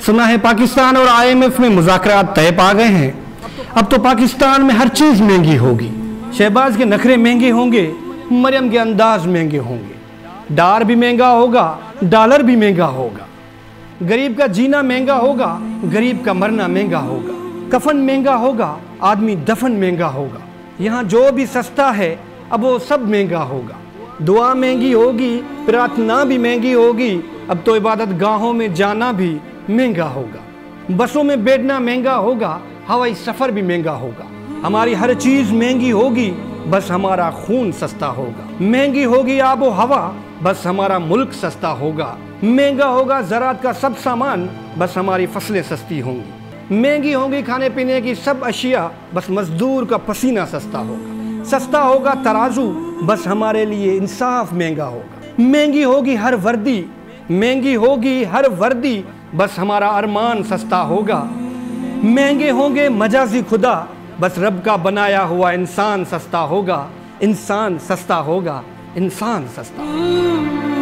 سنا ہے پاکستان اور IMF میں مذاکرات طے پا گئے ہیں۔ اب تو پاکستان میں ہر چیز مہنگی ہوگی۔ شہباز کے نخرے مہنگے ہوں گے، مریم کے انداز مہنگے ہوں گے۔ ڈار بھی مہنگا ہوگا، ڈالر بھی مہنگا ہوگا۔ غریب کا جینا مہنگا ہوگا، غریب کا مرنا مہنگا ہوگا۔ کفن مہنگا ہوگا، آدمی دفن مہنگا ہوگا۔ یہاں جو بھی سستا ہے اب وہ سب مہنگا ہوگا۔ دعا مہنگی ہوگی، پرارتھنا بھی مہنگی ہوگی۔ اب تو عبادت گاہوں میں جانا بھی مہنگا ہوگا۔ بسوں میں بیٹھنا مہنگا ہوگا، ہوائی سفر بھی مہنگا ہوگا۔ ہماری ہر چیز مہنگی ہوگی، بس ہمارا خون سستا ہوگا۔ مہنگی ہوگی آب و ہوا، بس ہمارا ملک سستا ہوگا۔ مہنگا ہوگا زراعت کا سب سامان، بس ہماری فصلیں سستی ہوں گی۔ مہنگی ہوں گی کھانے پینے کی سب اشیاء، بس مزدور کا پسینہ سستا ہوگا۔ سستا ہوگا ترازو، بس ہمارے لیے انصاف مہنگا ہوگا۔ مہنگی ہوگی ہر وردی، مہنگی ہوگی ہر وردی، بس ہمارا ارمان سستا ہوگا۔ مہنگے ہوں گے مجازی خدا، بس رب کا بنایا ہوا انسان سستا ہوگا۔ انسان سستا ہوگا، انسان سستا ہوگا۔